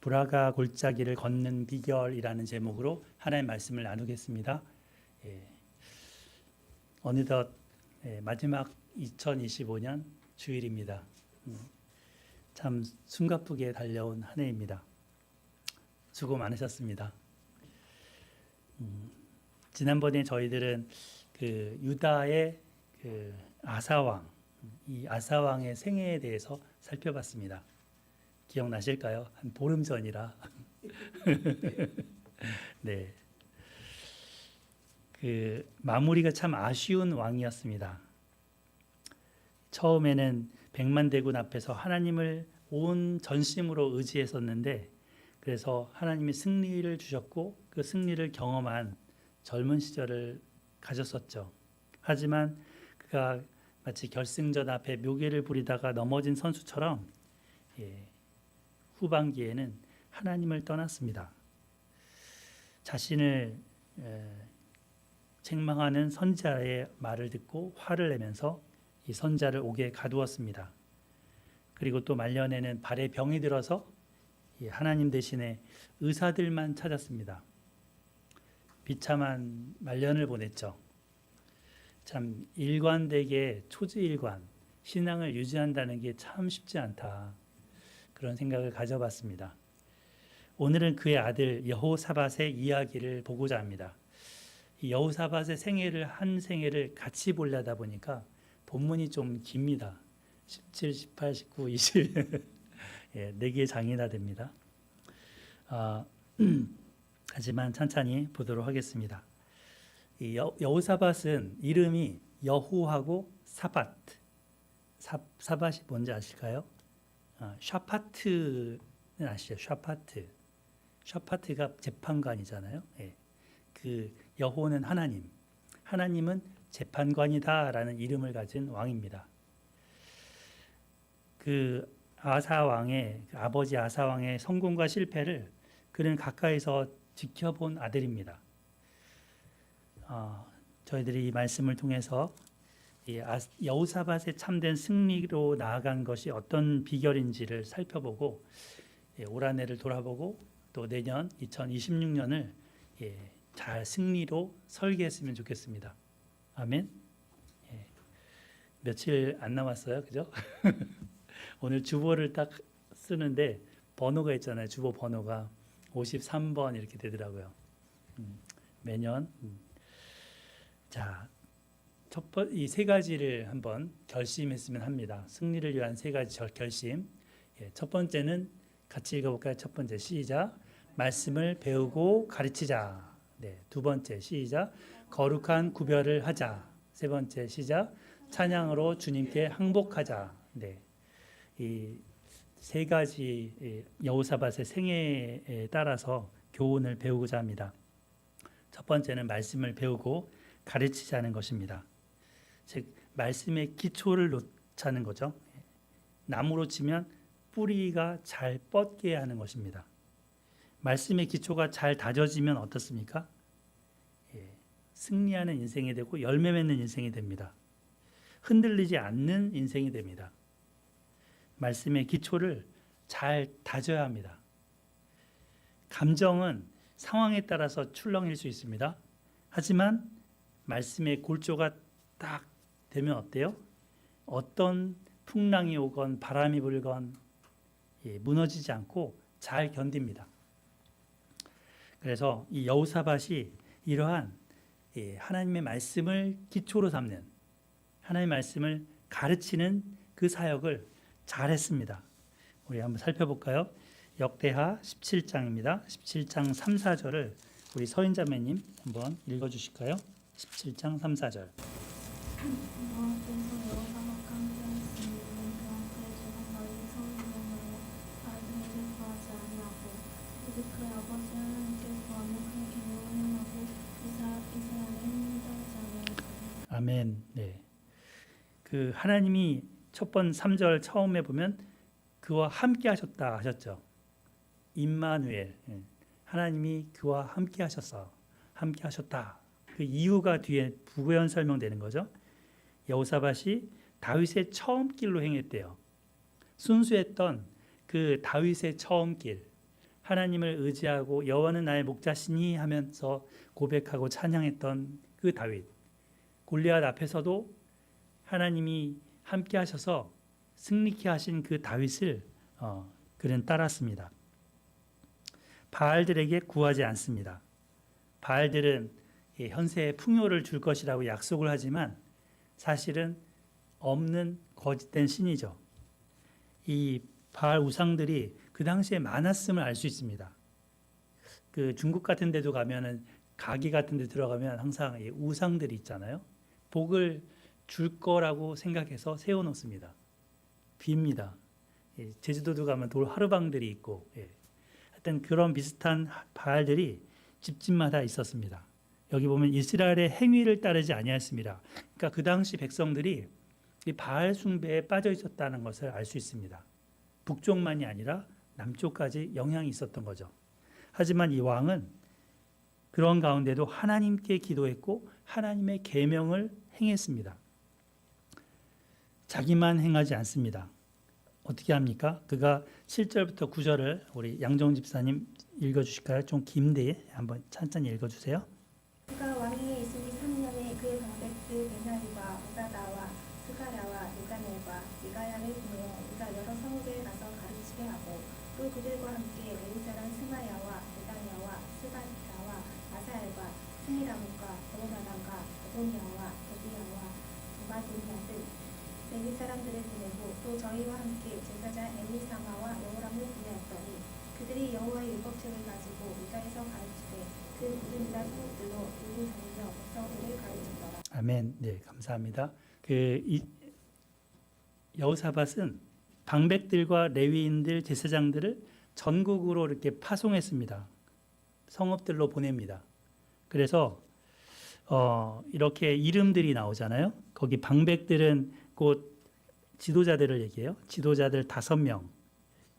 브라가 골짜기를 걷는 비결이라는 제목으로 하나님의 말씀을 나누겠습니다. 어느덧 마지막 2025년 주일입니다. 참 숨가쁘게 달려온 한 해입니다. 수고 많으셨습니다. 지난번에 저희들은 그 유다의 그 아사왕, 이 아사왕의 생애에 대해서 살펴봤습니다. 기억나실까요? 한 보름 전이라. 네. 그 마무리가 참 아쉬운 왕이었습니다. 처음에는 백만 대군 앞에서 하나님을 온 전심으로 의지했었는데, 그래서 하나님이 승리를 주셨고 그 승리를 경험한 젊은 시절을 가졌었죠. 하지만 그가 마치 결승전 앞에 묘기를 부리다가 넘어진 선수처럼 후반기에는 하나님을 떠났습니다. 자신을 책망하는 선지자의 말을 듣고 화를 내면서 이 선지자를 옥에 가두었습니다. 그리고 또 말년에는 발에 병이 들어서 하나님 대신에 의사들만 찾았습니다. 비참한 말년을 보냈죠. 참 일관되게 초지일관, 신앙을 유지한다는 게 참 쉽지 않다. 그런 생각을 가져봤습니다. 오늘은 그의 아들 여호사밧의 이야기를 보고자 합니다. 이 여호사밧의 한 생애를 같이 보려다 보니까 본문이 좀 깁니다. 17, 18, 19, 20 4개의 장이나 됩니다. 하지만 천천히 보도록 하겠습니다. 이 여호사밧은 이름이 여호하고 사밧. 사밧이 뭔지 아실까요? 샤파트는 아시죠? 샤파트. 샤파트가 재판관이잖아요. 그 여호는 하나님, 하나님은 재판관이다라는 이름을 가진 왕입니다. 그 아사왕의 아버지 아사왕의 성공과 실패를 그는 가까이서 지켜본 아들입니다. 저희들이 이 말씀을 통해서 여호사밧의 참된 승리로 나아간 것이 어떤 비결인지를 살펴보고 올 한 해를 돌아보고 또 내년 2026년을 잘 승리로 설계했으면 좋겠습니다. 아멘. 며칠 안 남았어요, 그죠? 오늘 주보를 딱 쓰는데 번호가 있잖아요. 주보 번호가 53번 이렇게 되더라고요. 매년. 자, 이 세 가지를 한번 결심했으면 합니다. 승리를 위한 세 가지 결심. 첫 번째는 같이 읽어볼까요? 첫 번째 시작. 말씀을 배우고 가르치자. 네, 두 번째 시작. 거룩한 구별을 하자. 세 번째 시작. 찬양으로 주님께 항복하자. 네, 이 세 가지 여호사밧의 생애에 따라서 교훈을 배우고자 합니다. 첫 번째는 말씀을 배우고 가르치자는 것입니다. 즉 말씀의 기초를 놓자는 거죠. 나무로 치면 뿌리가 잘 뻗게 하는 것입니다. 말씀의 기초가 잘 다져지면 어떻습니까? 승리하는 인생이 되고 열매 맺는 인생이 됩니다. 흔들리지 않는 인생이 됩니다. 말씀의 기초를 잘 다져야 합니다. 감정은 상황에 따라서 출렁일 수 있습니다. 하지만 말씀의 골조가 딱 되면 어때요? 어떤 풍랑이 오건 바람이 불건 무너지지 않고 잘 견딥니다. 그래서 이 여호사밧이 이러한 하나님의 말씀을 기초로 삼는, 하나님의 말씀을 가르치는 그 사역을 잘했습니다. 우리 한번 살펴볼까요? 역대하 17장입니다. 17장 3, 4절을 우리 서인자매님 한번 읽어주실까요? 17장 3, 4절. 여호와께서 여호사밧과 함께하였으니 그한테 조금 너희 서울 명하여 아들에게 구하지 아니하고 오직 그의 아버지 하나님께 구하며 그의 계명을 행하고 이스라엘의 힘을 따르지 아니하였으니. 아멘. 네. 그 하나님이 첫 번 3절 처음에 보면 그와 함께 하셨다 하셨죠. 임마누엘. 하나님이 그와 함께 하셨어. 함께 하셨다. 그 이유가 뒤에 부연 설명되는 거죠. 여호사밧이 다윗의 처음 길로 행했대요. 순수했던 그 다윗의 처음 길, 하나님을 의지하고 여호와는 나의 목자시니 하면서 고백하고 찬양했던 그 다윗. 골리앗 앞에서도 하나님이 함께 하셔서 승리케 하신 그 다윗을 그는 따랐습니다. 바알들에게 구하지 않습니다. 바알들은 현세에 풍요를 줄 것이라고 약속을 하지만 사실은 없는 거짓된 신이죠. 이 바알 우상들이 그 당시에 많았음을 알 수 있습니다. 그 중국 같은 데도 가면은 가게 같은 데 들어가면 항상 이 우상들이 있잖아요. 복을 줄 거라고 생각해서 세워 놓습니다. 빕니다. 제주도도 가면 돌 하루방들이 있고, 하여튼 그런 비슷한 바알들이 집집마다 있었습니다. 여기 보면 이스라엘의 행위를 따르지 아니하였습니다. 그러니까 그 당시 백성들이 이 바알 숭배에 빠져 있었다는 것을 알 수 있습니다. 북쪽만이 아니라 남쪽까지 영향이 있었던 거죠. 하지만 이 왕은 그런 가운데도 하나님께 기도했고 하나님의 계명을 행했습니다. 자기만 행하지 않습니다. 어떻게 합니까? 그가 7절부터 9절을 우리 양정 집사님 읽어주실까요? 좀 긴데 한번 천천히 읽어주세요. 그가 왕위에 있으니 3년에 그의 방백들 베냐리와 오다다와 스가랴와 느가넬과 미가야를 보내어 그가 여러 성읍에 가서 가르치게 하고 또 그들과 함께 레위 사람 스마야와 느다냐와 스바타와 아사엘과 스미라못과 도로나단과 도도니아와 도비야와 도바도니아 등 레위 사람들을 보내고 또 저희와 함께 제사장 엘리사마와 여호람을 보내었더니 그들이 여호와의 율법책을 가지고 유다에서 가르치되 그 모든 유다 성읍들로 일을 다니며 백성들을 가르치더라. 아멘. 네, 감사합니다. 여호사밧은 방백들과 레위인들, 제사장들을 전국으로 이렇게 파송했습니다. 성읍들로 보냅니다. 그래서 이렇게 이름들이 나오잖아요. 거기 방백들은 곧 지도자들을 얘기해요. 지도자들 5명.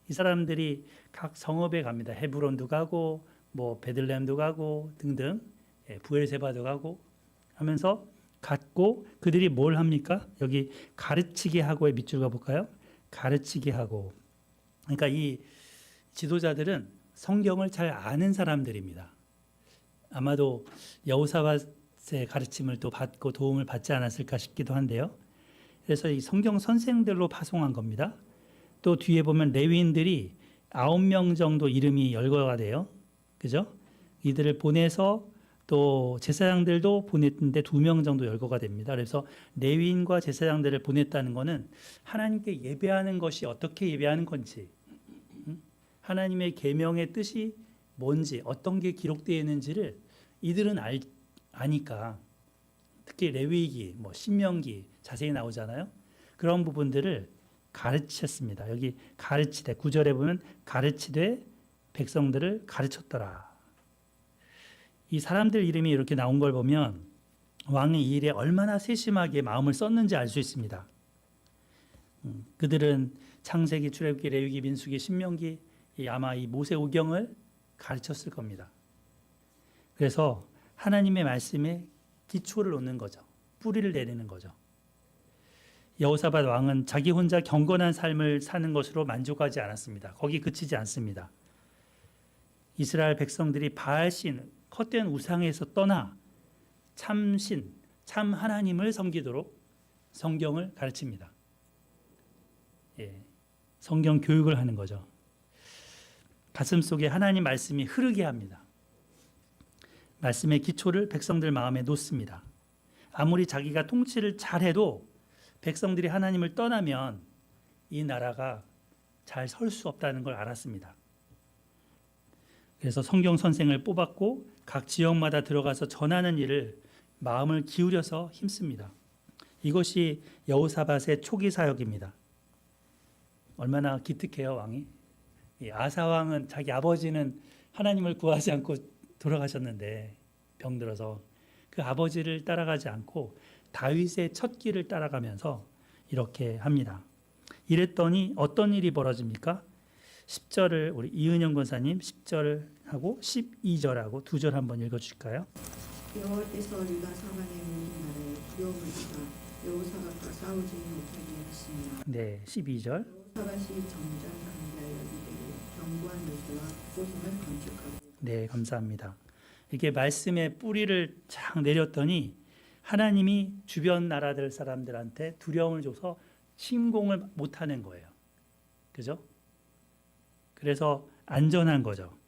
이 사람들이 각 성읍에 갑니다. 헤브론도 가고 뭐 베들레헴도 가고 등등, 부엘세바도 가고 하면서 갔고 그들이 뭘 합니까? 여기 가르치게 하고의 밑줄 가볼까요? 가르치게 하고. 그러니까 이 지도자들은 성경을 잘 아는 사람들입니다. 아마도 여호사밧의 가르침을 또 받고 도움을 받지 않았을까 싶기도 한데요. 그래서 이 성경 선생들로 파송한 겁니다. 또 뒤에 보면 레위인들이 9명 정도 이름이 열거가 돼요. 그죠? 이들을 보내서 또 제사장들도 보냈는데 2명 정도 열거가 됩니다. 그래서 레위인과 제사장들을 보냈다는 것은 하나님께 예배하는 것이 어떻게 예배하는 건지, 하나님의 계명의 뜻이 뭔지, 어떤 게 기록되어 있는지를 이들은 아니까, 특히 레위기, 뭐 신명기 자세히 나오잖아요. 그런 부분들을 가르쳤습니다. 여기 가르치되 9절에 보면 가르치되 백성들을 가르쳤더라. 이 사람들 이름이 이렇게 나온 걸 보면 왕이 이 일에 얼마나 세심하게 마음을 썼는지 알 수 있습니다. 그들은 창세기, 출애굽기, 레위기, 민수기, 신명기 아마 이 모세오경을 가르쳤을 겁니다. 그래서 하나님의 말씀에 기초를 놓는 거죠. 뿌리를 내리는 거죠. 여호사밧 왕은 자기 혼자 경건한 삶을 사는 것으로 만족하지 않았습니다. 거기 그치지 않습니다. 이스라엘 백성들이 바알신, 헛된 우상에서 떠나 참신, 참 하나님을 섬기도록 성경을 가르칩니다. 성경 교육을 하는 거죠. 가슴 속에 하나님 말씀이 흐르게 합니다. 말씀의 기초를 백성들 마음에 놓습니다. 아무리 자기가 통치를 잘해도 백성들이 하나님을 떠나면 이 나라가 잘 설 수 없다는 걸 알았습니다. 그래서 성경 선생을 뽑았고 각 지역마다 들어가서 전하는 일을 마음을 기울여서 힘씁니다. 이것이 여호사밧의 초기 사역입니다. 얼마나 기특해요, 왕이. 아사 왕은 자기 아버지는 하나님을 구하지 않고 돌아가셨는데 병들어서 그 아버지를 따라가지 않고 다윗의 첫 길을 따라가면서 이렇게 합니다. 이랬더니 어떤 일이 벌어집니까? 10절을 우리 이은영 권사님 10절하고 12절하고 2절 한번 읽어주실까요? 여호와께서 유다 사방의 모든 나라에 두려움을 주사 여호사밧과 싸우지 못하게 하시니라. 네, 12절. 여호사밧이 정전 강대하여 유대에 견고한 요새와 곳곳을 네, 감사합니다. 이렇게 말씀의 뿌리를 착 내렸더니 하나님이 주변 나라들 사람들한테 두려움을 줘서 침공을 못하는 거예요. 그죠? 그래서 안전한 거죠.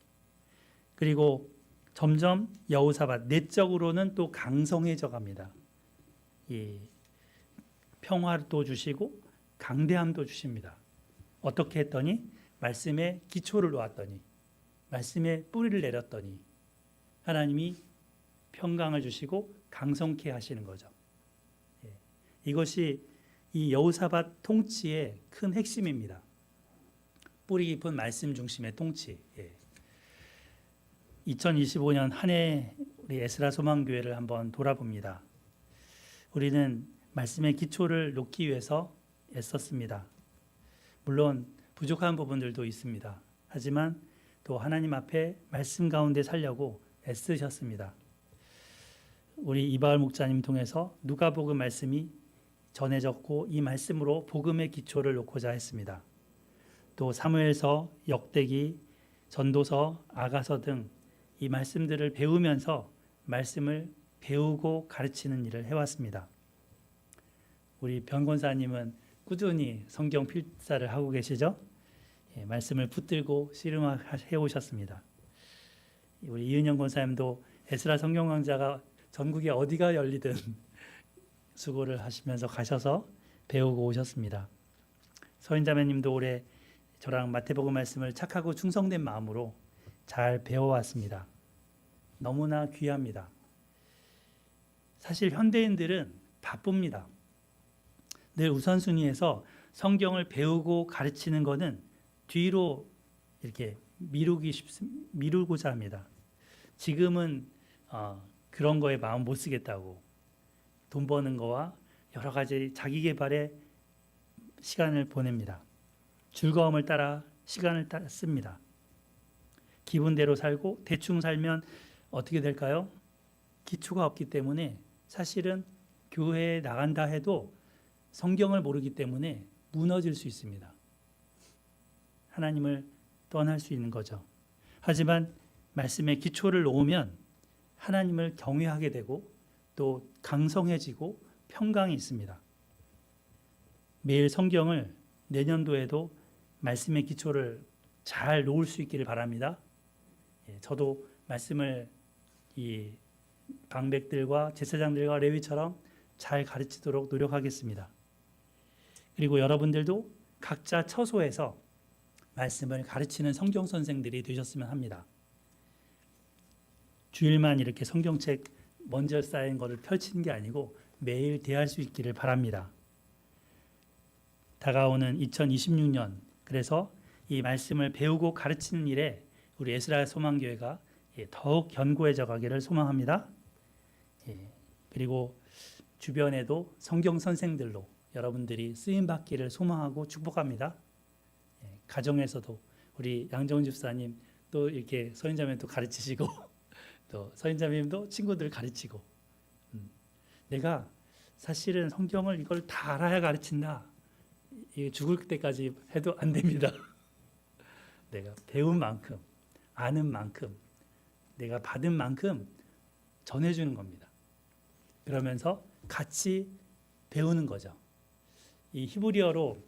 그리고 점점 여호사밧 내적으로는 또 강성해져 갑니다. 이 평화도 주시고 강대함도 주십니다. 어떻게 했더니 말씀에 기초를 놓았더니 말씀에 뿌리를 내렸더니 하나님이 평강을 주시고 강성케 하시는 거죠. 이것이 이 여호사밧 통치의 큰 핵심입니다. 뿌리 깊은 말씀 중심의 통치. 2025년 한 해 우리 에스라 소망교회를 한번 돌아봅니다. 우리는 말씀의 기초를 놓기 위해서 애썼습니다. 물론 부족한 부분들도 있습니다. 하지만 또 하나님 앞에 말씀 가운데 살려고 애쓰셨습니다. 우리 이바울 목사님 통해서 누가복음 말씀이 전해졌고 이 말씀으로 복음의 기초를 놓고자 했습니다. 또 사무엘서, 역대기, 전도서, 아가서 등 이 말씀들을 배우면서 말씀을 배우고 가르치는 일을 해왔습니다. 우리 변권사님은 꾸준히 성경 필사를 하고 계시죠? 말씀을 붙들고 씨름해 오셨습니다. 우리 이은영 권사님도 에스라 성경 강좌가 전국에 어디가 열리든 수고를 하시면서 가셔서 배우고 오셨습니다. 서인자매님도 올해 저랑 마태복음 말씀을 착하고 충성된 마음으로 잘 배워왔습니다. 너무나 귀합니다. 사실 현대인들은 바쁩니다. 늘 우선순위에서 성경을 배우고 가르치는 것은 뒤로 이렇게 미루고자 합니다. 지금은 그런 거에 마음 못 쓰겠다고 돈 버는 거와 여러 가지 자기 개발에 시간을 보냅니다. 즐거움을 따라 시간을 씁니다. 기분대로 살고 대충 살면 어떻게 될까요? 기초가 없기 때문에 사실은 교회에 나간다 해도 성경을 모르기 때문에 무너질 수 있습니다. 하나님을 떠날 수 있는 거죠. 하지만 말씀의 기초를 놓으면 하나님을 경외하게 되고 또 강성해지고 평강이 있습니다. 매일 성경을 내년도에도 말씀의 기초를 잘 놓을 수 있기를 바랍니다. 저도 말씀을 이 방백들과 제사장들과 레위처럼 잘 가르치도록 노력하겠습니다. 그리고 여러분들도 각자 처소에서 말씀을 가르치는 성경 선생들이 되셨으면 합니다. 주일만 이렇게 성경책 먼저 쌓인 것을 펼치는 게 아니고 매일 대할 수 있기를 바랍니다. 다가오는 2026년, 그래서 이 말씀을 배우고 가르치는 일에 우리 에스라 소망교회가 더욱 견고해져 가기를 소망합니다. 그리고 주변에도 성경 선생들로 여러분들이 쓰임 받기를 소망하고 축복합니다. 가정에서도 우리 양정은 집사님 또 이렇게 서인자매도 가르치시고 또 서인자매님도 친구들 가르치고 내가 사실은 성경을 이걸 다 알아야 가르친다. 이게 죽을 때까지 해도 안 됩니다. 내가 배운 만큼 아는 만큼 내가 받은 만큼 전해주는 겁니다. 그러면서 같이 배우는 거죠. 이 히브리어로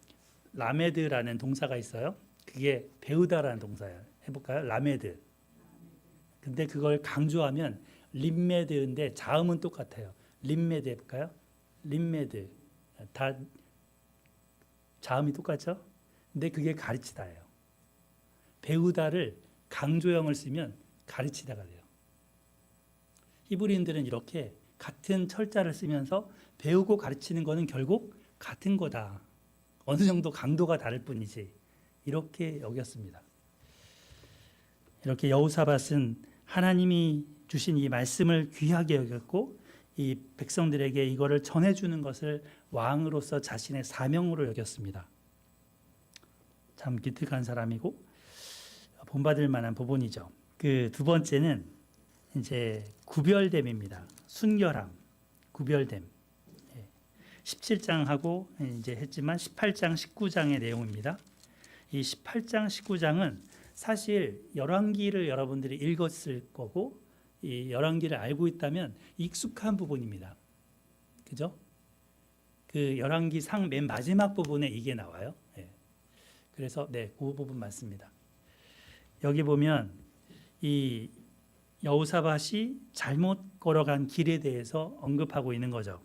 라메드라는 동사가 있어요. 그게 배우다라는 동사예요. 해볼까요? 라메드. 근데 그걸 강조하면 림메드인데 자음은 똑같아요. 림메드 해볼까요? 림메드. 다 자음이 똑같죠? 근데 그게 가르치다예요. 배우다를 강조형을 쓰면 가르치다가 돼요. 히브리인들은 이렇게 같은 철자를 쓰면서 배우고 가르치는 것은 결국 같은 거다. 어느 정도 강도가 다를 뿐이지. 이렇게 여겼습니다. 이렇게 여호사밧은 하나님이 주신 이 말씀을 귀하게 여겼고 이 백성들에게 이거를 전해주는 것을 왕으로서 자신의 사명으로 여겼습니다. 참 기특한 사람이고 본받을 만한 부분이죠. 그 두 번째는 이제 구별됨입니다. 순결함, 구별됨. 17장하고 이제 했지만 18장, 19장의 내용입니다. 이 18장, 19장은 사실 열왕기를 여러분들이 읽었을 거고 이 열왕기를 알고 있다면 익숙한 부분입니다. 그죠? 그 열왕기 상 맨 마지막 부분에 이게 나와요. 예. 그래서 네, 그 부분 맞습니다. 여기 보면 이 여호사밧이 잘못 걸어간 길에 대해서 언급하고 있는 거죠.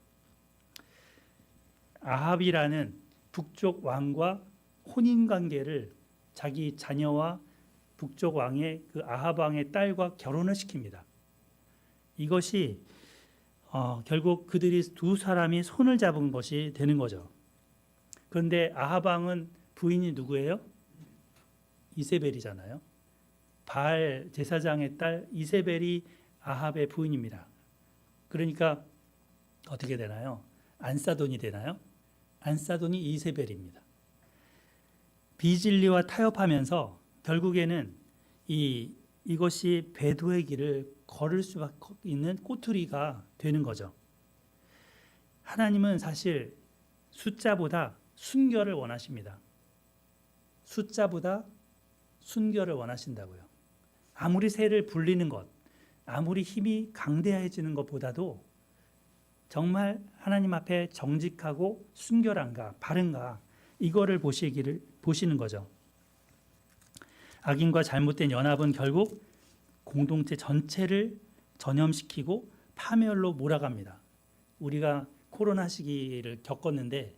아합이라는 북쪽 왕과 혼인 관계를 자기 자녀와 북쪽 왕의 그 아합 왕의 딸과 결혼을 시킵니다. 이것이 결국 그들이 두 사람이 손을 잡은 것이 되는 거죠. 그런데 아합 왕은 부인이 누구예요? 이세벨이잖아요. 바알 제사장의 딸 이세벨이 아합의 부인입니다. 그러니까 어떻게 되나요? 안사돈이 되나요? 안사돈이 이세벨입니다. 비진리와 타협하면서 결국에는 이것이 배도의 길을 걸을 수밖에 있는 꼬투리가 되는 거죠. 하나님은 사실 숫자보다 순결을 원하십니다. 숫자보다 순결을 원하신다고요. 아무리 새를 불리는 것, 아무리 힘이 강대해지는 것보다도 정말 하나님 앞에 정직하고 순결한가, 바른가 이거를 보시는 거죠. 악인과 잘못된 연합은 결국 공동체 전체를 전염시키고 파멸로 몰아갑니다. 우리가 코로나 시기를 겪었는데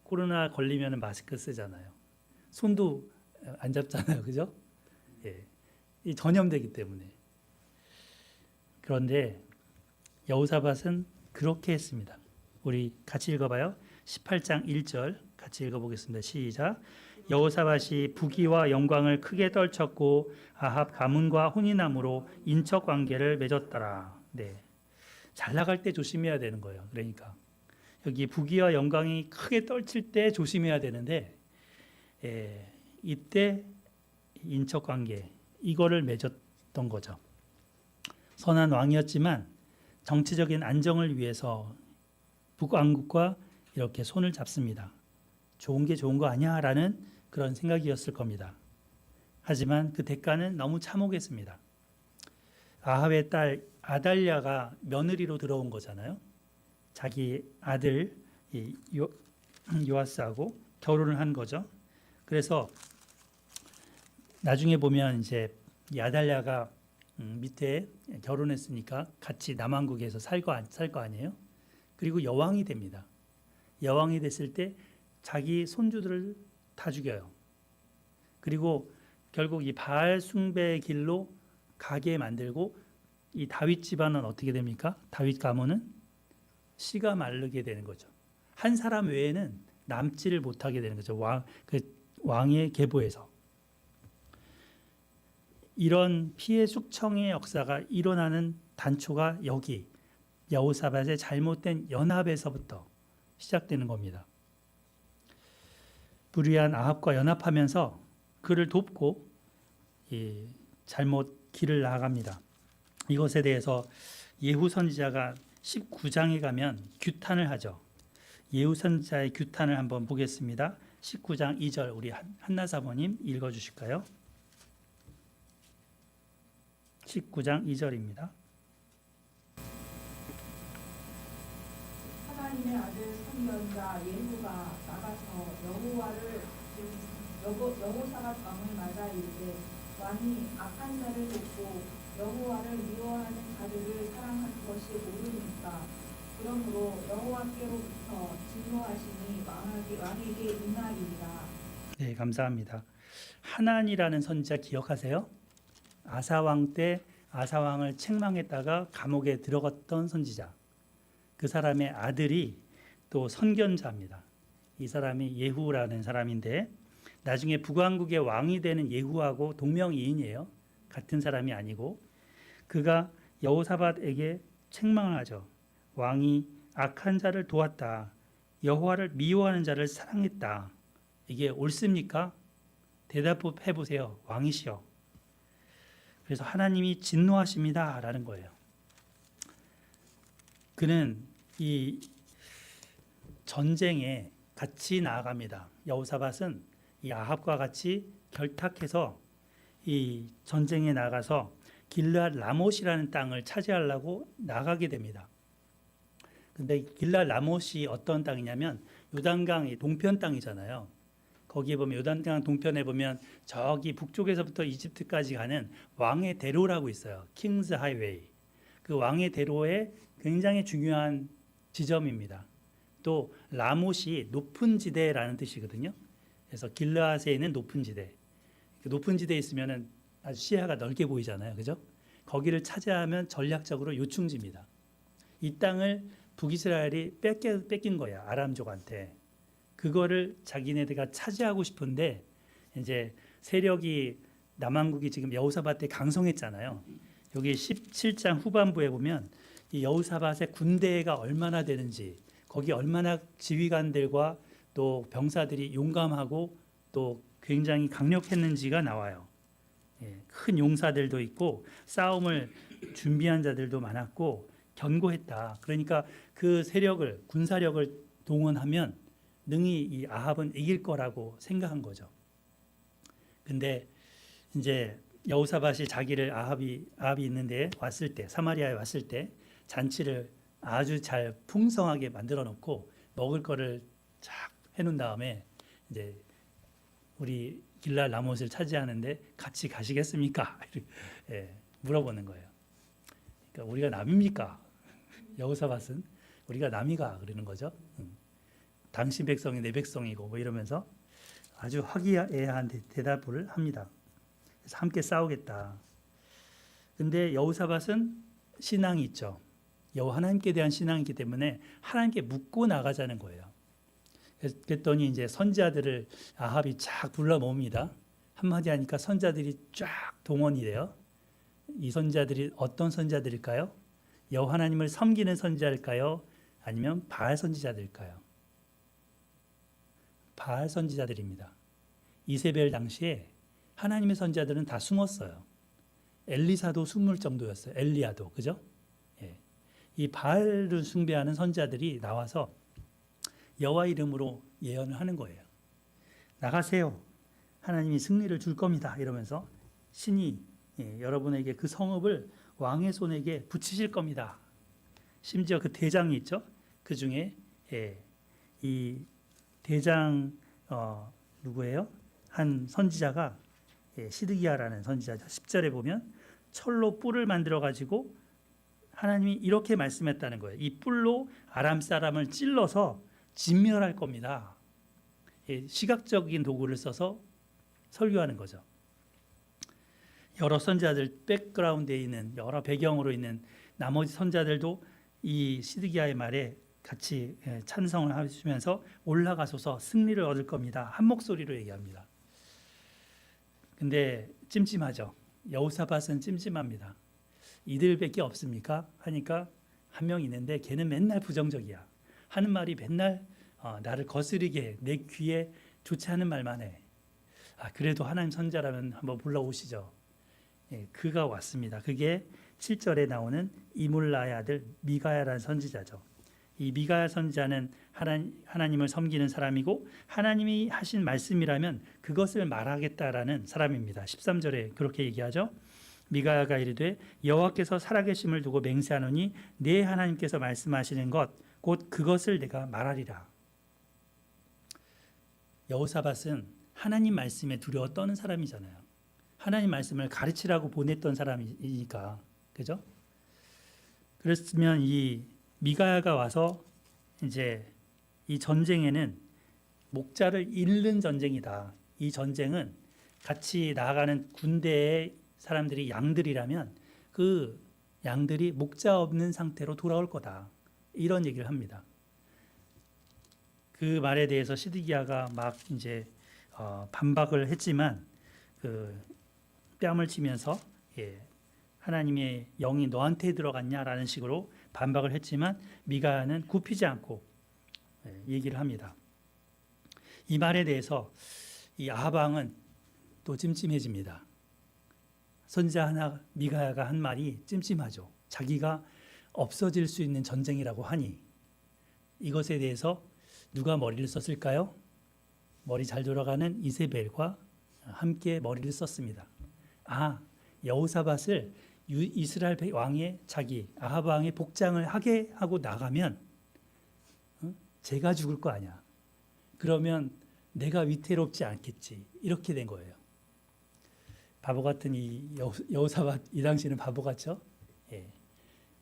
코로나 걸리면 마스크 쓰잖아요. 손도 안 잡잖아요. 그죠? 이 전염되기 때문에. 그런데 여호사밧은 그렇게 했습니다. 우리 같이 읽어봐요. 18장 1절 같이 읽어보겠습니다. 시작. 여호사밧이 부귀와 영광을 크게 떨쳤고 아합 가문과 혼인함으로 인척 관계를 맺었더라. 네, 잘 나갈 때 조심해야 되는 거예요. 그러니까 여기 부귀와 영광이 크게 떨칠 때 조심해야 되는데 이때 인척 관계 이거를 맺었던 거죠. 선한 왕이었지만 정치적인 안정을 위해서 북왕국과 이렇게 손을 잡습니다. 좋은 게 좋은 거 아니야? 라는 그런 생각이었을 겁니다. 하지만 그 대가는 너무 참혹했습니다. 아합의 딸 아달랴가 며느리로 들어온 거잖아요. 자기 아들 요아스하고 결혼을 한 거죠. 그래서 나중에 보면 이제 이 아달랴가 밑에 결혼했으니까 같이 남왕국에서 살 거 아니에요. 그리고 여왕이 됩니다. 여왕이 됐을 때 자기 손주들을 다 죽여요. 그리고 결국 이 바알 숭배의 길로 가게 만들고 이 다윗 집안은 어떻게 됩니까? 다윗 가문은 씨가 마르게 되는 거죠. 한 사람 외에는 남지를 못하게 되는 거죠. 왕의 계보에서. 이런 피해 숙청의 역사가 일어나는 단초가 여기 여호사밧의 잘못된 연합에서부터 시작되는 겁니다. 불의한 아합과 연합하면서 그를 돕고 잘못 길을 나아갑니다. 이것에 대해서 예후 선지자가 19장에 가면 규탄을 하죠. 예후 선지자의 규탄을 한번 보겠습니다. 19장 2절 우리 한나 사모님 읽어주실까요? 19장 2절입니다. 하나님의 아들 선견자 예후가 나가서 여호사밧 왕을 맞아 이르되 왕이 악한 자를 돕고 여호와를 미워하는 자들을 사랑하는 것이 옳으니까 그러므로 여호와께로부터 진노하심이 왕에게 임하리이다. 네, 감사합니다. 하난이라는 선지자 기억하세요? 아사왕 때 아사왕을 책망했다가 감옥에 들어갔던 선지자. 그 사람의 아들이 또 선견자입니다. 이 사람이 예후라는 사람인데 나중에 북왕국의 왕이 되는 예후하고 동명이인이에요. 같은 사람이 아니고 그가 여호사밧에게 책망을 하죠. 왕이 악한 자를 도왔다. 여호와를 미워하는 자를 사랑했다. 이게 옳습니까? 대답해 보세요. 왕이시여. 그래서 하나님이 진노하십니다. 라는 거예요. 그는 이 전쟁에 같이 나아갑니다. 여호사밧은 이 아합과 같이 결탁해서 이 전쟁에 나가서 길르앗 라못이라는 땅을 차지하려고 나가게 됩니다. 근데 길르앗 라못이 어떤 땅이냐면 요단강 동편 땅이잖아요. 거기에 보면 요단강 동편에 보면 저기 북쪽에서부터 이집트까지 가는 왕의 대로라고 있어요. 킹스 하이웨이. 그 왕의 대로에 굉장히 중요한 지점입니다. 또 라못이 높은 지대라는 뜻이거든요. 그래서 길르앗에 있는 높은 지대. 그 높은 지대에 있으면은 아주 시야가 넓게 보이잖아요. 그죠? 거기를 차지하면 전략적으로 요충지입니다. 이 땅을 북이스라엘이 뺏긴 거야. 아람족한테. 그거를 자기네들가 차지하고 싶은데 이제 세력이 남왕국이 지금 여호사밧 때 강성했잖아요. 여기 17장 후반부에 보면 이 여호사밧의 군대가 얼마나 되는지, 거기 얼마나 지휘관들과 또 병사들이 용감하고 또 굉장히 강력했는지가 나와요. 큰 용사들도 있고 싸움을 준비한 자들도 많았고 견고했다. 그러니까 그 세력을, 군사력을 동원하면 능히 이 아합은 이길 거라고 생각한 거죠. 근데 이제 여호사밧이 자기를 아합이 있는데 왔을 때, 사마리아에 왔을 때 잔치를 아주 잘 풍성하게 만들어 놓고 먹을 거를 쫙 해놓은 다음에 이제 우리 길르앗 라못을 차지하는데 같이 가시겠습니까? 물어보는 거예요. 그러니까 우리가 남입니까? 여호사밧은 우리가 남이가 그러는 거죠. 당신 백성이 내 백성이고 뭐 이러면서 아주 화기애애한 대답을 합니다. 그래서 함께 싸우겠다. 근데 여호사밧은 신앙이 있죠. 여호와 하나님께 대한 신앙이 있기 때문에 하나님께 묻고 나가자는 거예요. 그랬더니 이제 선지자들을 아합이 쫙 불러 모읍니다. 한마디 하니까 선지자들이 쫙 동원이 돼요. 이 선지자들이 어떤 선지자들일까요? 여호와 하나님을 섬기는 선지자일까요? 아니면 바알 선지자들일까요? 바알 선지자들입니다. 이세벨 당시에 하나님의 선지자들은 다 숨었어요. 엘리사도 숨을 정도였어요. 엘리야도, 그죠? 이 바알을 숭배하는 선지자들이 나와서 여호와 이름으로 예언을 하는 거예요. 나가세요. 하나님이 승리를 줄 겁니다. 이러면서 신이 여러분에게 그 성읍을 왕의 손에게 붙이실 겁니다. 심지어 그 대장이 있죠. 그 중에 이 대장 누구예요? 한 선지자가 시드기야라는 선지자죠. 10절에 보면 철로 뿔을 만들어 가지고 하나님이 이렇게 말씀했다는 거예요. 이 뿔로 아람 사람을 찔러서 진멸할 겁니다. 시각적인 도구를 써서 설교하는 거죠. 여러 선지자들 백그라운드에 있는 여러 배경으로 있는 나머지 선지자들도 이 시드기야의 말에 같이 찬성을 하시면서 올라가소서 승리를 얻을 겁니다. 한 목소리로 얘기합니다. 근데 찜찜하죠. 여호사밧은 찜찜합니다. 이들밖에 없습니까? 하니까 한 명 있는데 걔는 맨날 부정적이야. 하는 말이 맨날 나를 거스리게 내 귀에 좋지 않은 말만 해. 그래도 하나님 선지자라면 한번 불러오시죠. 그가 왔습니다. 그게 7절에 나오는 이물라의 아들 미가야라는 선지자죠. 이 미가야 선지자는 하나님을 섬기는 사람이고 하나님이 하신 말씀이라면 그것을 말하겠다라는 사람입니다. 13절에 그렇게 얘기하죠. 미가야가 이르되 여호와께서 살아계심을 두고 맹세하노니 내 하나님께서 말씀하시는 것 곧 그것을 내가 말하리라. 여호사밧은 하나님 말씀에 두려워 떠는 사람이잖아요. 하나님 말씀을 가르치라고 보냈던 사람이니까, 그죠? 그랬으면 이 미가야가 와서 이제 이 전쟁에는 목자를 잃는 전쟁이다. 이 전쟁은 같이 나아가는 군대의 사람들이 양들이라면 그 양들이 목자 없는 상태로 돌아올 거다. 이런 얘기를 합니다. 그 말에 대해서 시드기야가 막 이제 반박을 했지만 그 뺨을 치면서 하나님의 영이 너한테 들어갔냐라는 식으로 반박을 했지만 미가야는 굽히지 않고 얘기를 합니다. 이 말에 대해서 이 아합 왕은 또 찜찜해집니다. 선지자 하나 미가야가 한 말이 찜찜하죠. 자기가 없어질 수 있는 전쟁이라고 하니 이것에 대해서 누가 머리를 썼을까요? 머리 잘 돌아가는 이세벨과 함께 머리를 썼습니다. 여호사밧을 이스라엘 왕의 자기 아합 왕의 복장을 하게 하고 나가면 제가 죽을 거 아니야. 그러면 내가 위태롭지 않겠지. 이렇게 된 거예요. 바보 같은 이 여호사밧, 이 당시에는 바보 같죠? 예.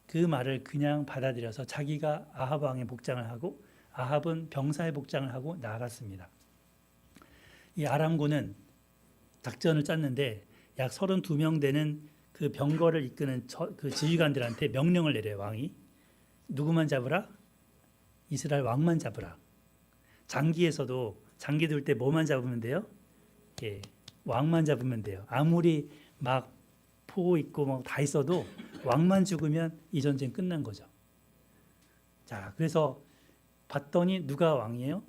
그 말을 그냥 받아들여서 자기가 아합 왕의 복장을 하고 아합은 병사의 복장을 하고 나갔습니다. 이 아람군은 작전을 짰는데 약 32명 되는 그 병거를 이끄는 그 지휘관들한테 명령을 내려요. 왕이 누구만 잡으라? 이스라엘 왕만 잡으라. 장기에서도 장기 둘 때 뭐만 잡으면 돼요? 예, 왕만 잡으면 돼요. 아무리 막 포 있고 뭐 다 있어도 왕만 죽으면 이 전쟁 끝난 거죠. 자, 그래서 봤더니 누가 왕이에요?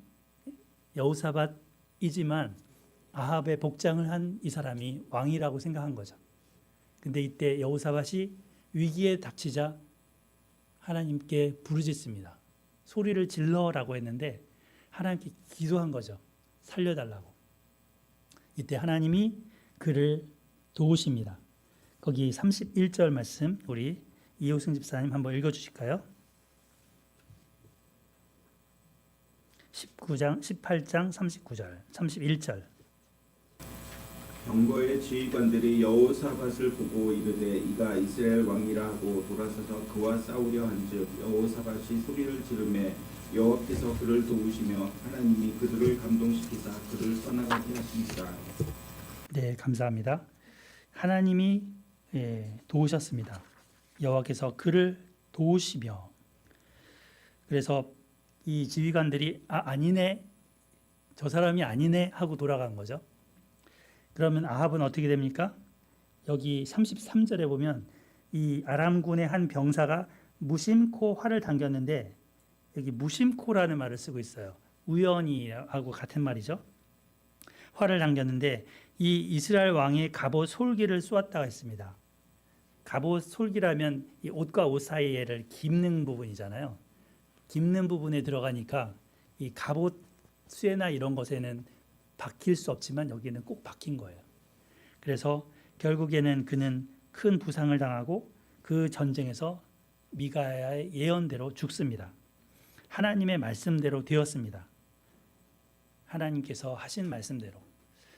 여호사밧이지만 아합의 복장을 한 이 사람이 왕이라고 생각한 거죠. 근데 이때 여호사밧이 위기에 닥치자 하나님께 부르짖습니다. 소리를 질러라고 했는데 하나님께 기도한 거죠. 살려달라고. 이때 하나님이 그를 도우십니다. 거기 31절 말씀 우리 이호승 집사님 한번 읽어주실까요? 18장 39절 31절. 병거의 지휘관들이 여호사밧을 보고 이르되 이가 이스라엘 왕이라 하고 돌아서서 그와 싸우려 한즉 여호사밧이 소리를 지르매 여호와께서 그를 도우시며 하나님이 그들을 감동시키사 그를 떠나가게 하시니라. 네, 감사합니다. 하나님이 도우셨습니다. 여호와께서 그를 도우시며. 그래서 이 지휘관들이 아니네, 저 사람이 아니네 하고 돌아간 거죠. 그러면 아합은 어떻게 됩니까? 여기 33절에 보면 이 아람군의 한 병사가 무심코 활을 당겼는데 여기 무심코라는 말을 쓰고 있어요. 우연히하고 같은 말이죠. 활을 당겼는데 이 이스라엘 왕의 갑옷 솔기를 쏘았다가 했습니다. 갑옷 솔기라면 이 옷과 옷 사이에를 깁는 부분이잖아요. 깁는 부분에 들어가니까 이 갑옷 쇠나 이런 것에는 박힐 수 없지만 여기는 꼭 박힌 거예요. 그래서 결국에는 그는 큰 부상을 당하고 그 전쟁에서 미가야의 예언대로 죽습니다. 하나님의 말씀대로 되었습니다. 하나님께서 하신 말씀대로.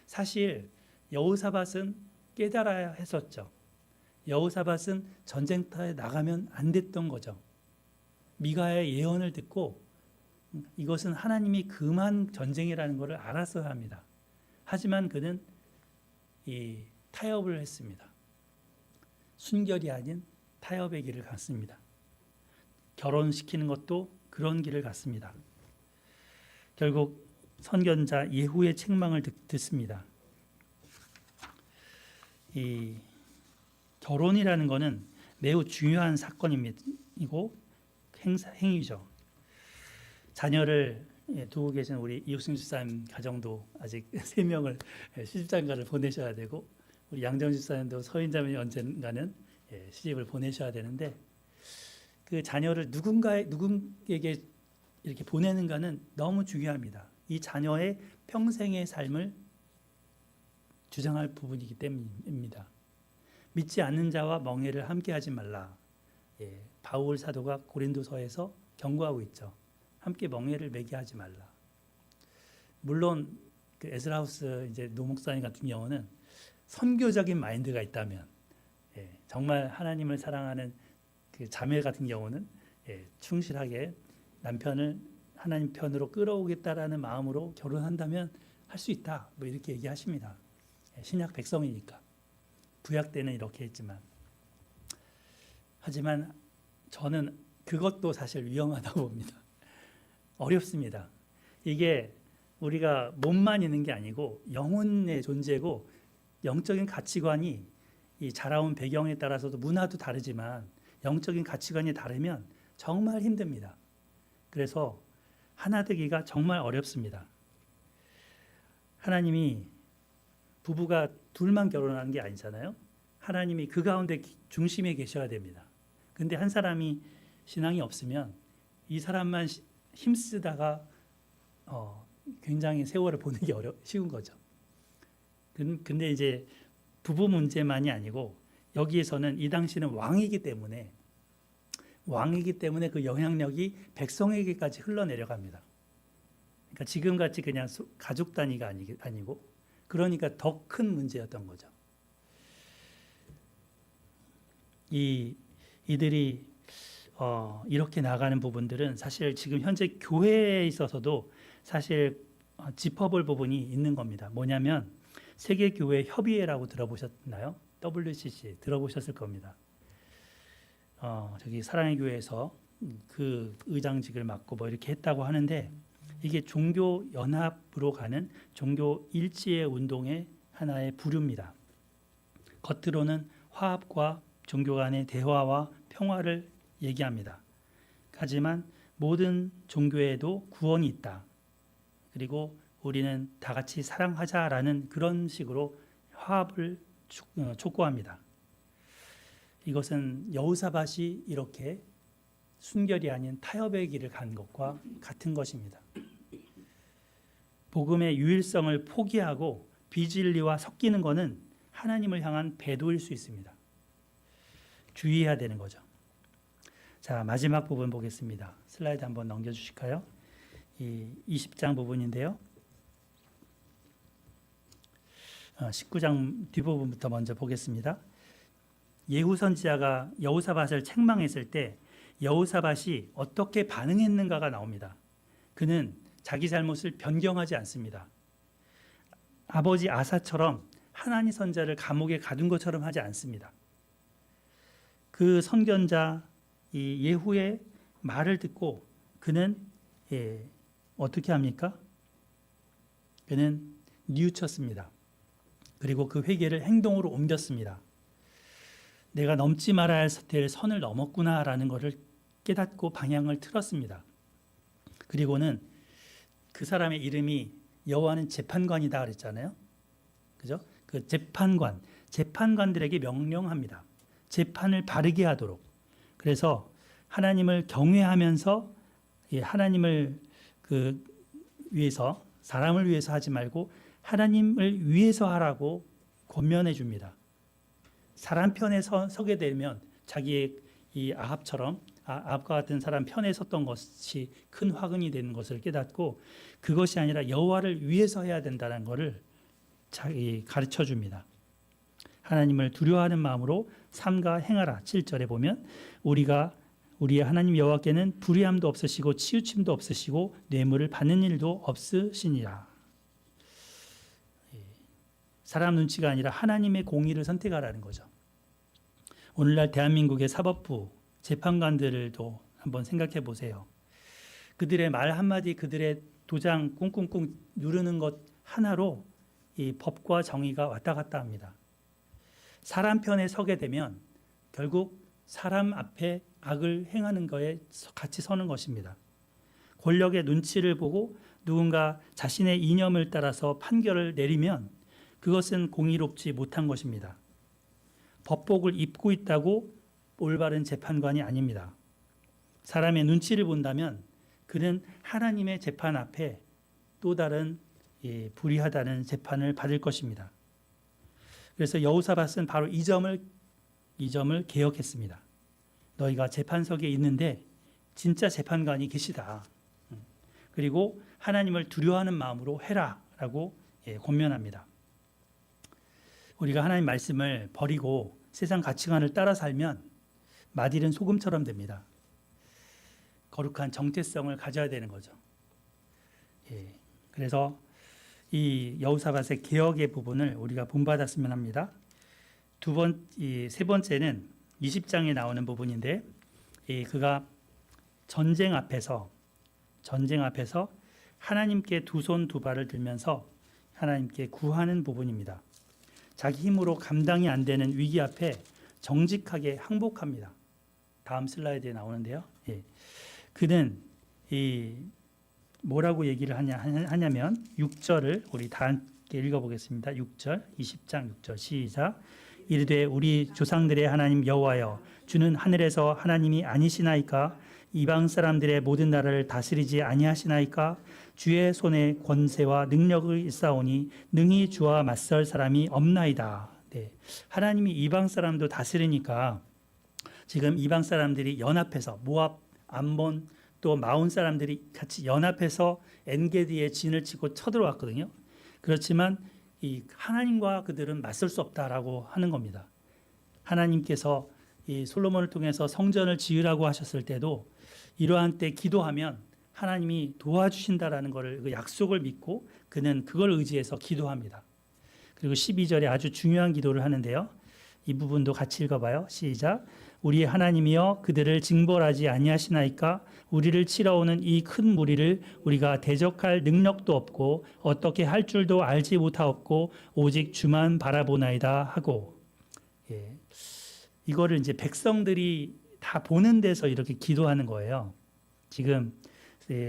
사실 여호사밧은 깨달아야 했었죠. 여호사밧은 전쟁터에 나가면 안 됐던 거죠. 미가야의 예언을 듣고 이것은 하나님이 금한 전쟁이라는 것을 알았어야 합니다. 하지만 그는 이 타협을 했습니다. 순결이 아닌 타협의 길을 갔습니다. 결혼시키는 것도 그런 길을 갔습니다. 결국 선견자 예후의 책망을 듣습니다. 이 결혼이라는 것은 매우 중요한 사건이고 행위죠. 자녀를 두고 계신 우리 이육승 집사님 가정도 아직 3명을 시집장가를 보내셔야 되고 우리 양정 집사님도 서인자매니 언젠가는 시집을 보내셔야 되는데 그 자녀를 누군가에게 이렇게 보내는가는 너무 중요합니다. 이 자녀의 평생의 삶을 주장할 부분이기 때문입니다. 믿지 않는 자와 멍에를 함께하지 말라. 바울 사도가 고린도서에서 경고하고 있죠. 함께 멍에를 매게 하지 말라. 물론 그 에스라우스 이제 노목사님 같은 경우는 선교적인 마인드가 있다면 정말 하나님을 사랑하는 그 자매 같은 경우는 충실하게 남편을 하나님 편으로 끌어오겠다라는 마음으로 결혼한다면 할 수 있다. 뭐 이렇게 얘기하십니다. 신약 백성이니까. 구약 때는 이렇게 했지만 하지만 저는 그것도 사실 위험하다고 봅니다. 어렵습니다. 이게 우리가 몸만 있는 게 아니고 영혼의 존재고 영적인 가치관이 이 자라온 배경에 따라서도 문화도 다르지만 영적인 가치관이 다르면 정말 힘듭니다. 그래서 하나 되기가 정말 어렵습니다. 하나님이 부부가 둘만 결혼하는 게 아니잖아요. 하나님이 그 가운데 중심에 계셔야 됩니다. 근데 한 사람이 신앙이 없으면 이 사람만 힘쓰다가 굉장히 세월을 보내기 쉬운 거죠. 근데 이제 부부 문제만이 아니고 여기에서는 이 당시는 왕이기 때문에 그 영향력이 백성에게까지 흘러내려갑니다. 그러니까 지금같이 그냥 가족 단위가 아니고 그러니까 더 큰 문제였던 거죠. 이들이 이렇게 나가는 부분들은 사실 지금 현재 교회에 있어서도 사실 짚어볼 부분이 있는 겁니다. 뭐냐면 세계교회 협의회라고 들어보셨나요? WCC 들어보셨을 겁니다. 저기 사랑의 교회에서 그 의장직을 맡고 뭐 이렇게 했다고 하는데 이게 종교 연합으로 가는 종교 일치의 운동의 하나의 부류입니다. 겉으로는 화합과 종교 간의 대화와 평화를 얘기합니다. 하지만 모든 종교에도 구원이 있다. 그리고 우리는 다 같이 사랑하자라는 그런 식으로 화합을 촉구합니다. 이것은 여호사밧이 이렇게 순결이 아닌 타협의 길을 간 것과 같은 것입니다. 복음의 유일성을 포기하고 비진리와 섞이는 것은 하나님을 향한 배도일 수 있습니다. 주의해야 되는 거죠. 자, 마지막 부분 보겠습니다. 슬라이드 한번 넘겨주실까요? 이 20장 부분인데요. 19장 뒷부분부터 먼저 보겠습니다. 예후 선지자가 여호사밧을 책망했을 때 여호사밧이 어떻게 반응했는가가 나옵니다. 그는 자기 잘못을 변경하지 않습니다. 아버지 아사처럼 하나니 선자를 감옥에 가둔 것처럼 하지 않습니다. 그 선견자 이 예후의 말을 듣고 그는 어떻게 합니까? 그는 뉘우쳤습니다. 그리고 그 회개를 행동으로 옮겼습니다. 내가 넘지 말아야 될 선을 넘었구나라는 것을 깨닫고 방향을 틀었습니다. 그리고는 그 사람의 이름이 여호와는 재판관이다 그랬잖아요. 그죠? 그 재판관들에게 명령합니다. 재판을 바르게 하도록. 그래서 하나님을 경외하면서 하나님을 위해서 사람을 위해서 하지 말고 하나님을 위해서 하라고 권면해 줍니다. 사람 편에 서게 되면 자기의 이 아합처럼 아합과 같은 사람 편에 섰던 것이 큰 화근이 되는 것을 깨닫고 그것이 아니라 여호와를 위해서 해야 된다는 것을 가르쳐 줍니다. 하나님을 두려워하는 마음으로 삼가 행하라. 7절에 보면 우리의 하나님 여호와께는 불의함도 없으시고 치우침도 없으시고 뇌물을 받는 일도 없으시니라. 사람 눈치가 아니라 하나님의 공의를 선택하라는 거죠. 오늘날 대한민국의 사법부 재판관들도 한번 생각해 보세요. 그들의 말 한마디, 그들의 도장 꿍꿍꿍 누르는 것 하나로 이 법과 정의가 왔다 갔다 합니다. 사람 편에 서게 되면 결국 사람 앞에 악을 행하는 거에 같이 서는 것입니다. 권력의 눈치를 보고 누군가 자신의 이념을 따라서 판결을 내리면 그것은 공의롭지 못한 것입니다. 법복을 입고 있다고 올바른 재판관이 아닙니다. 사람의 눈치를 본다면 그는 하나님의 재판 앞에 또 다른 불의하다는 재판을 받을 것입니다. 그래서 여호사밧은 바로 이 점을 개혁했습니다. 너희가 재판석에 있는데 진짜 재판관이 계시다. 그리고 하나님을 두려워하는 마음으로 해라라고 권면합니다. 우리가 하나님 말씀을 버리고 세상 가치관을 따라 살면 마딜은 소금처럼 됩니다. 거룩한 정체성을 가져야 되는 거죠. 그래서 이 여호사밧의 개혁의 부분을 우리가 본받았으면 합니다. 세 번째는 20장에 나오는 부분인데 그가 전쟁 앞에서 하나님께 두 손 두 발을 들면서 하나님께 구하는 부분입니다. 자기 힘으로 감당이 안 되는 위기 앞에 정직하게 항복합니다. 다음 슬라이드에 나오는데요. 그는 뭐라고 얘기를 하냐면 6절을 우리 다 함께 읽어보겠습니다. 6절 20장 6절 시작. 이르되 우리 조상들의 하나님 여호와여 주는 하늘에서 하나님이 아니시나이까 이방 사람들의 모든 나라를 다스리지 아니하시나이까? 주의 손에 권세와 능력이 있사오니 능히 주와 맞설 사람이 없나이다. 네. 하나님이 이방 사람도 다스리니까 지금 이방 사람들이 연합해서 모압, 암몬 또 마온 사람들이 같이 연합해서 엔게디의 진을 치고 쳐들어왔거든요. 그렇지만 이 하나님과 그들은 맞설 수 없다라고 하는 겁니다. 하나님께서 이 솔로몬을 통해서 성전을 지으라고 하셨을 때도 이러한 때 기도하면 하나님이 도와주신다라는 것을 그 약속을 믿고 그는 그걸 의지해서 기도합니다. 그리고 12절에 아주 중요한 기도를 하는데요. 이 부분도 같이 읽어봐요. 시작. 우리 하나님이여 그들을 징벌하지 아니하시나이까? 우리를 치러오는 이 큰 무리를 우리가 대적할 능력도 없고 어떻게 할 줄도 알지 못하옵고 오직 주만 바라보나이다 하고, 예. 이거를 이제 백성들이 다 보는 데서 이렇게 기도하는 거예요. 지금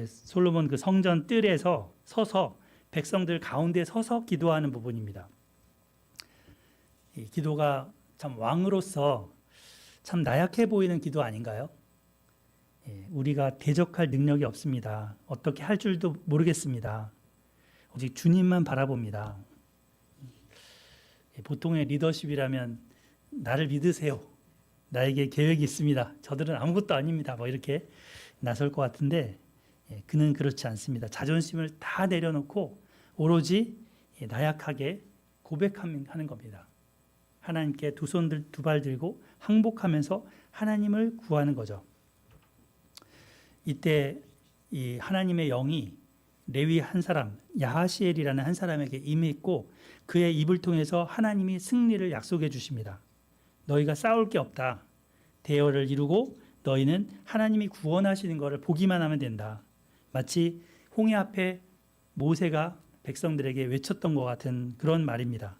솔로몬 그 성전 뜰에서 서서 백성들 가운데 서서 기도하는 부분입니다. 이 기도가 참 왕으로서 참 나약해 보이는 기도 아닌가요? 우리가 대적할 능력이 없습니다. 어떻게 할 줄도 모르겠습니다. 오직 주님만 바라봅니다. 보통의 리더십이라면 나를 믿으세요. 나에게 계획이 있습니다. 저들은 아무것도 아닙니다. 뭐 이렇게 나설 것 같은데 그는 그렇지 않습니다. 자존심을 다 내려놓고 오로지 나약하게 고백하는 겁니다. 하나님께 두 손 두 발 들고 항복하면서 하나님을 구하는 거죠. 이때 이 하나님의 영이 레위 한 사람 야하시엘이라는 한 사람에게 임했고 그의 입을 통해서 하나님이 승리를 약속해 주십니다. 너희가 싸울 게 없다. 대열을 이루고 너희는 하나님이 구원하시는 것을 보기만 하면 된다. 마치 홍해 앞에 모세가 백성들에게 외쳤던 것 같은 그런 말입니다.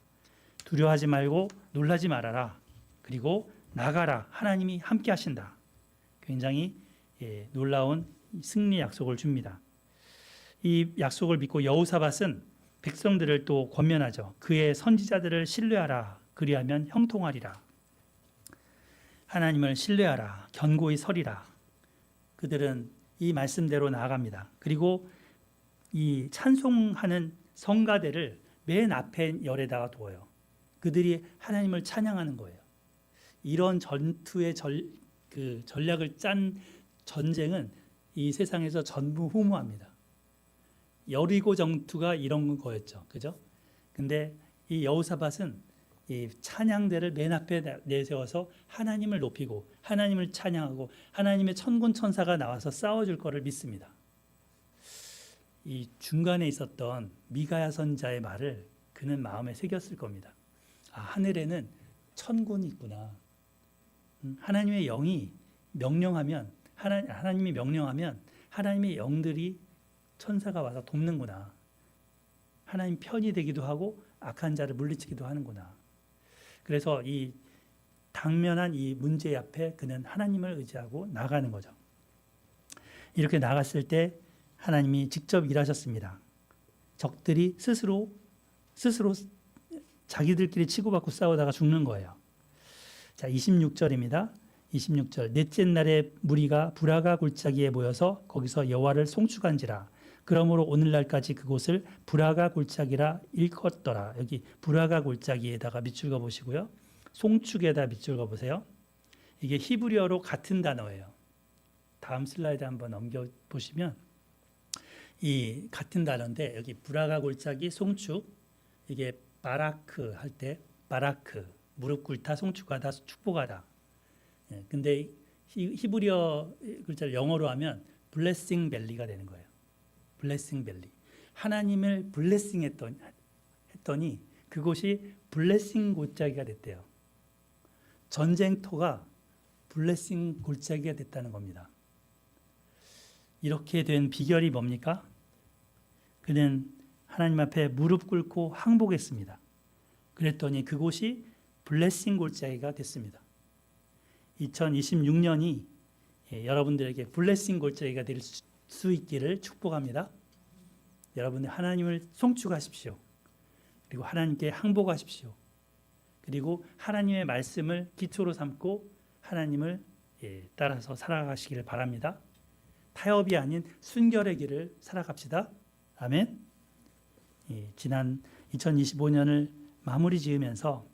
두려워하지 말고 놀라지 말아라. 그리고 나가라. 하나님이 함께 하신다. 굉장히 놀라운 승리 약속을 줍니다. 이 약속을 믿고 여호사밧은 백성들을 또 권면하죠. 그의 선지자들을 신뢰하라. 그리하면 형통하리라. 하나님을 신뢰하라. 견고히 서리라. 그들은 이 말씀대로 나아갑니다. 그리고 이 찬송하는 성가대를 맨 앞에 열에다가 두어요. 그들이 하나님을 찬양하는 거예요. 이런 전투의 전략을 짠 전쟁은 이 세상에서 전무후무합니다. 여리고 전투가 이런 거였죠. 그죠? 근데 이 여호사밧은 이 찬양대를 맨 앞에 내세워서 하나님을 높이고 하나님을 찬양하고 하나님의 천군 천사가 나와서 싸워줄 거를 믿습니다. 이 중간에 있었던 미가야 선자의 말을 그는 마음에 새겼을 겁니다. 아, 하늘에는 천군이 있구나. 하나님의 영이 명령하면 하나님이 명령하면 하나님의 영들이 천사가 와서 돕는구나. 하나님 편이 되기도 하고 악한 자를 물리치기도 하는구나. 그래서 이 당면한 이 문제 앞에 그는 하나님을 의지하고 나가는 거죠. 이렇게 나갔을 때 하나님이 직접 일하셨습니다. 적들이 스스로 자기들끼리 치고받고 싸우다가 죽는 거예요. 자, 26절입니다. 26절. 넷째 날에 무리가 브라가 골짜기에 모여서 거기서 여호와를 송축한지라. 그러므로 오늘날까지 그곳을 브라가 골짜기라 일컫더라. 여기 브라가 골짜기에다가 밑줄 그어 보시고요. 송축에다 밑줄 그어 보세요. 이게 히브리어로 같은 단어예요. 다음 슬라이드 한번 넘겨 보시면 이 같은 단어인데 여기 브라가 골짜기 송축 이게 바라크 할 때 바라크 무릎 꿇다 송축하다 축복하다. 근데 히브리어 글자를 영어로 하면 블레싱 밸리가 되는 거예요. 블레싱 밸리. 하나님을 블레싱 했더니 그곳이 블레싱 골짜기가 됐대요. 전쟁터가 블레싱 골짜기가 됐다는 겁니다. 이렇게 된 비결이 뭡니까? 그는 하나님 앞에 무릎 꿇고 항복했습니다. 그랬더니 그곳이 블레싱 골짜기가 됐습니다. 2026년이 여러분들에게 블레싱 골짜기가 될 수 있기를 축복합니다. 여러분들 하나님을 송축하십시오. 그리고 하나님께 항복하십시오. 그리고 하나님의 말씀을 기초로 삼고 하나님을 따라서 살아가시기를 바랍니다. 타협이 아닌 순결의 길을 살아갑시다. 아멘. 지난 2025년을 마무리 지으면서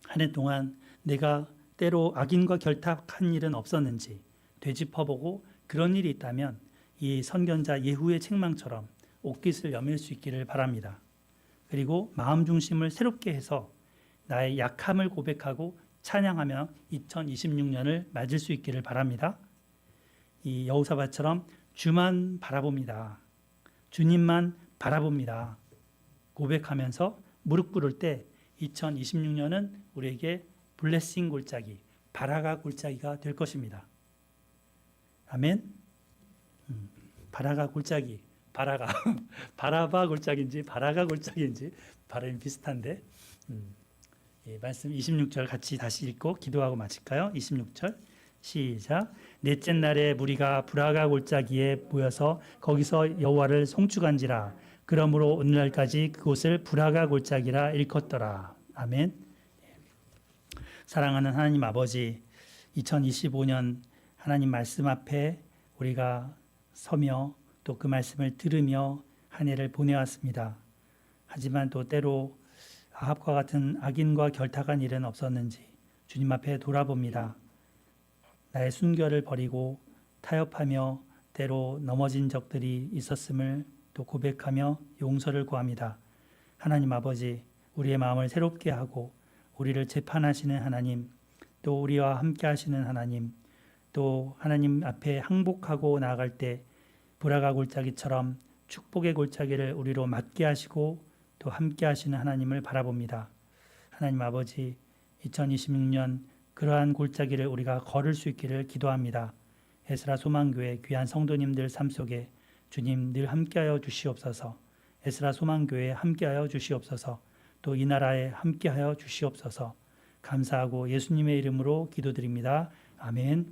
한 해 동안 내가 때로 악인과 결탁한 일은 없었는지 되짚어보고 그런 일이 있다면 이 선견자 예후의 책망처럼 옷깃을 여밀 수 있기를 바랍니다. 그리고 마음 중심을 새롭게 해서 나의 약함을 고백하고 찬양하며 2026년을 맞을 수 있기를 바랍니다. 이 여호사밧처럼 주만 바라봅니다. 주님만 바라봅니다. 고백하면서 무릎 꿇을 때 2026년은 우리에게 블레싱 골짜기, 바라가 골짜기가 될 것입니다. 아멘. 바라가 골짜기, 바라가 바라바 골짜기인지 바라가 골짜기인지 발음이 비슷한데 말씀 26절 같이 다시 읽고 기도하고 마칠까요? 26절 시작. 넷째 날에 무리가 브라가 골짜기에 모여서 거기서 여호와를 송축한지라. 그러므로 오늘날까지 그곳을 브라가 골짜기라 일컫더라. 아멘. 사랑하는 하나님 아버지, 2025년 하나님 말씀 앞에 우리가 서며 또 그 말씀을 들으며 한 해를 보내왔습니다. 하지만 또 때로 아합과 같은 악인과 결탁한 일은 없었는지 주님 앞에 돌아봅니다. 나의 순결을 버리고 타협하며 때로 넘어진 적들이 있었음을 또 고백하며 용서를 구합니다. 하나님 아버지, 우리의 마음을 새롭게 하고 우리를 재판하시는 하나님, 또 우리와 함께 하시는 하나님, 또 하나님 앞에 항복하고 나아갈 때 브라가 골짜기처럼 축복의 골짜기를 우리로 맞게 하시고 또 함께 하시는 하나님을 바라봅니다. 하나님 아버지, 2026년 그러한 골짜기를 우리가 걸을 수 있기를 기도합니다. 에스라 소망교회 귀한 성도님들 삶 속에 주님 늘 함께하여 주시옵소서. 에스라 소망교회에 함께하여 주시옵소서. 또 이 나라에 함께하여 주시옵소서. 감사하고 예수님의 이름으로 기도드립니다. 아멘.